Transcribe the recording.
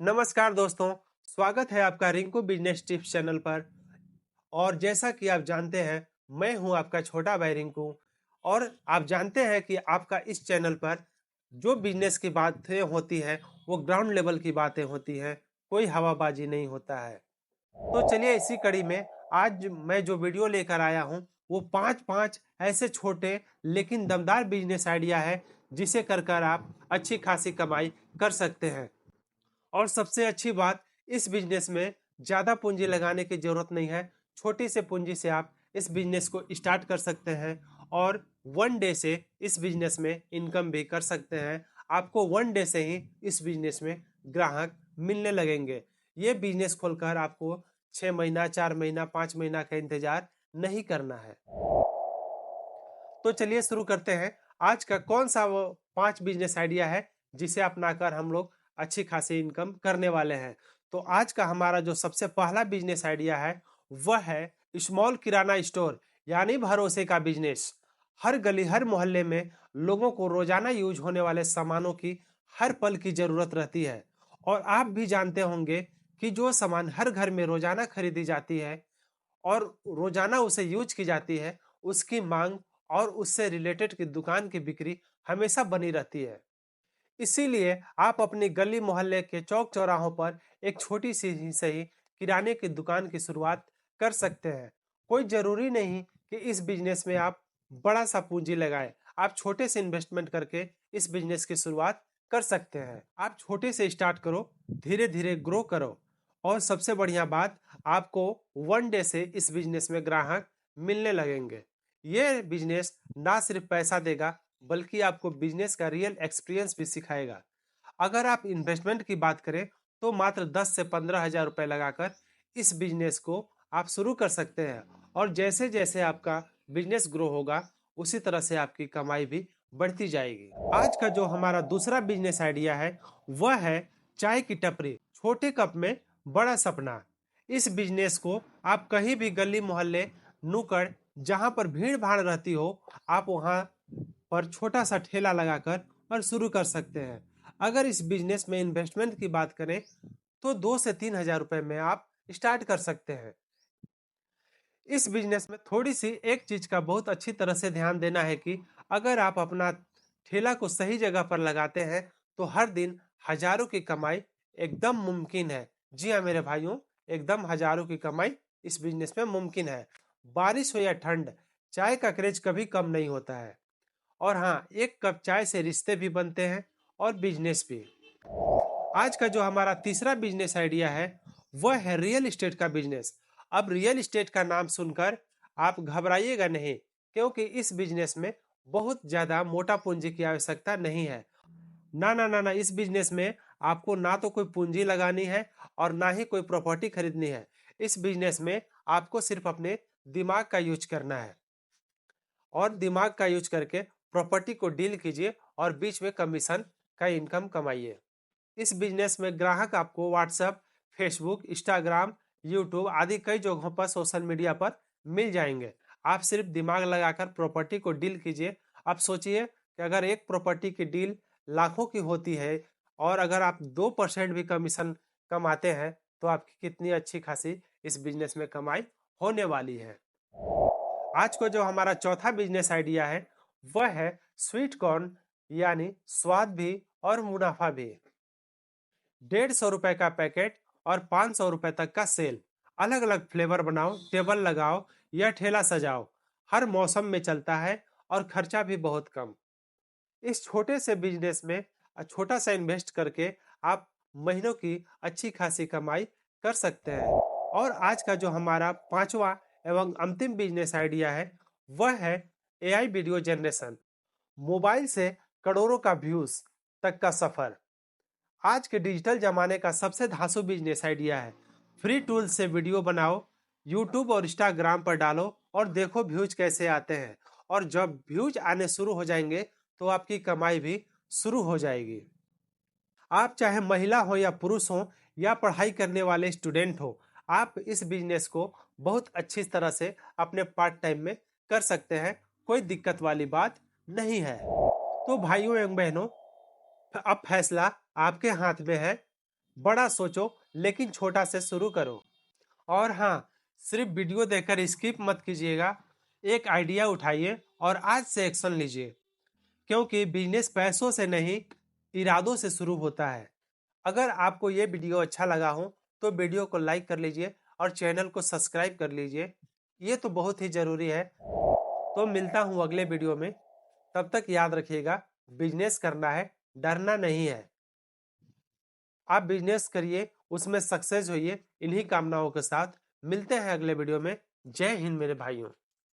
नमस्कार दोस्तों, स्वागत है आपका रिंकू बिजनेस टिप्स चैनल पर। और जैसा कि आप जानते हैं, मैं हूं आपका छोटा भाई रिंकू। और आप जानते हैं कि आपका इस चैनल पर जो बिजनेस की बातें होती है वो ग्राउंड लेवल की बातें होती हैं, कोई हवाबाजी नहीं होता है। तो चलिए इसी कड़ी में आज मैं जो वीडियो लेकर आया हूं वो पांच पांच ऐसे छोटे लेकिन दमदार बिजनेस आइडिया है जिसे कर कर आप अच्छी खासी कमाई कर सकते हैं। और सबसे अच्छी बात, इस बिजनेस में ज़्यादा पूंजी लगाने की ज़रूरत नहीं है। छोटी से पूंजी से आप इस बिजनेस को स्टार्ट कर सकते हैं और वन डे से इस बिजनेस में इनकम भी कर सकते हैं। आपको वन डे से ही इस बिजनेस में ग्राहक मिलने लगेंगे। ये बिजनेस खोलकर आपको 6 महीना, 4 महीना, 5 महीना का इंतजार नहीं करना है। तो चलिए शुरू करते हैं। आज का कौन सा वो 5 बिजनेस आइडिया है जिसे अपनाकर हम लोग अच्छी खासी इनकम करने वाले हैं। तो आज का हमारा जो सबसे पहला बिजनेस आइडिया है वह है स्मॉल किराना स्टोर, यानी भरोसे का बिजनेस। हर गली हर मोहल्ले में लोगों को रोजाना यूज होने वाले सामानों की हर पल की जरूरत रहती है। और आप भी जानते होंगे कि जो सामान हर घर में रोजाना खरीदी जाती है और रोजाना उसे यूज की जाती है, उसकी मांग और उससे रिलेटेड की दुकान की बिक्री हमेशा बनी रहती है। इसीलिए आप अपनी गली मोहल्ले के चौक चौराहों पर एक छोटी सी ही सही किराने की दुकान की शुरुआत कर सकते हैं। कोई जरूरी नहीं कि इस बिजनेस में आप बड़ा सा पूंजी लगाएं। आप छोटे से इन्वेस्टमेंट करके इस बिजनेस की शुरुआत कर सकते हैं। आप छोटे से स्टार्ट करो, धीरे धीरे ग्रो करो। और सबसे बढ़िया बात, आपको वन डे से इस बिजनेस में ग्राहक मिलने लगेंगे। ये बिजनेस ना सिर्फ पैसा देगा बल्कि आपको बिजनेस का रियल एक्सपीरियंस भी सिखाएगा। अगर आप इन्वेस्टमेंट की बात करें तो मात्र 10 से 15 हज़ार रुपए लगाकर इस बिजनेस को आप शुरू कर सकते हैं। और जैसे जैसे आपका बिजनेस ग्रो होगा उसी तरह से आपकी कमाई भी बढ़ती जाएगी। आज का जो हमारा दूसरा बिजनेस आइडिया है वह है चाय की टपरी, छोटे कप में बड़ा सपना। इस बिजनेस को आप कहीं भी गली मोहल्ले नुक्कड़ जहां पर भीड़ भाड़ रहती हो, आप वहां पर छोटा सा ठेला लगाकर और शुरू कर सकते हैं। अगर इस बिजनेस में इन्वेस्टमेंट की बात करें तो 2 से 3 हज़ार रुपए में आप स्टार्ट कर सकते हैं। इस बिजनेस में थोड़ी सी एक चीज का बहुत अच्छी तरह से ध्यान देना है कि अगर आप अपना ठेला को सही जगह पर लगाते हैं तो हर दिन हजारों की कमाई एकदम मुमकिन है। जी हाँ मेरे भाइयों, एकदम हजारों की कमाई इस बिजनेस में मुमकिन है। बारिश हो या ठंड, चाय का क्रेज कभी कम नहीं होता है। और हाँ, एक कप चाय से रिश्ते भी बनते हैं और बिजनेस भी। आज का जो हमारा तीसरा बिजनेस आइडिया है वह है रियल एस्टेट का बिजनेस। अब रियल एस्टेट का नाम सुनकर आप घबराइएगा नहीं, क्योंकि इस बिजनेस में बहुत ज्यादा मोटा पूंजी की आवश्यकता नहीं है। ना ना ना ना, इस बिजनेस में आपको ना तो कोई पूंजी लगानी है और ना ही कोई प्रॉपर्टी खरीदनी है। इस बिजनेस में आपको सिर्फ अपने दिमाग का यूज करना है और दिमाग का यूज करके प्रॉपर्टी को डील कीजिए और बीच में कमीशन का इनकम कमाइए। इस बिजनेस में ग्राहक आपको व्हाट्सएप, फेसबुक, इंस्टाग्राम, यूट्यूब आदि कई जगहों पर सोशल मीडिया पर मिल जाएंगे। आप सिर्फ दिमाग लगाकर प्रॉपर्टी को डील कीजिए। आप सोचिए कि अगर एक प्रॉपर्टी की डील लाखों की होती है और अगर आप 2% भी कमीशन कमाते हैं तो आपकी कितनी अच्छी खासी इस बिजनेस में कमाई होने वाली है। आज को जो हमारा चौथा बिजनेस आइडिया है वह है स्वीट कॉर्न, यानी स्वाद भी और मुनाफा भी। 150 रुपए का पैकेट और 500 रुपए तक का सेल। अलग अलग फ्लेवर बनाओ, टेबल लगाओ या ठेला सजाओ। हर मौसम में चलता है और खर्चा भी बहुत कम। इस छोटे से बिजनेस में छोटा सा इन्वेस्ट करके आप महीनों की अच्छी खासी कमाई कर सकते हैं। और आज का जो हमारा पांचवा एवं अंतिम बिजनेस आइडिया है वह है एआई वीडियो जनरेशन। मोबाइल से करोड़ों का व्यूज तक का सफर। आज के डिजिटल जमाने का सबसे धांसू बिजनेस आइडिया है। फ्री टूल से वीडियो बनाओ, यूट्यूब और इंस्टाग्राम पर डालो और देखो व्यूज कैसे आते हैं। और जब व्यूज आने शुरू हो जाएंगे तो आपकी कमाई भी शुरू हो जाएगी। आप चाहे महिला हो या पुरुष हो या पढ़ाई करने वाले स्टूडेंट हो, आप इस बिजनेस को बहुत अच्छी तरह से अपने पार्ट टाइम में कर सकते हैं। कोई दिक्कत वाली बात नहीं है। तो भाइयों एवं बहनों, अब फैसला आपके हाथ में है। बड़ा सोचो लेकिन छोटा से शुरू करो। और हाँ, सिर्फ वीडियो देखकर स्किप मत कीजिएगा, एक आइडिया उठाइए और आज से एक्शन लीजिए, क्योंकि बिजनेस पैसों से नहीं, इरादों से शुरू होता है। अगर आपको ये वीडियो अच्छा लगा हो तो वीडियो को लाइक कर लीजिए और चैनल को सब्सक्राइब कर लीजिए, ये तो बहुत ही ज़रूरी है। तो मिलता हूँ अगले वीडियो में, तब तक याद रखिएगा, बिजनेस करना है, डरना नहीं है। आप बिजनेस करिए, उसमें सक्सेस होइए, इन्हीं कामनाओं के साथ मिलते हैं अगले वीडियो में। जय हिंद मेरे भाइयों।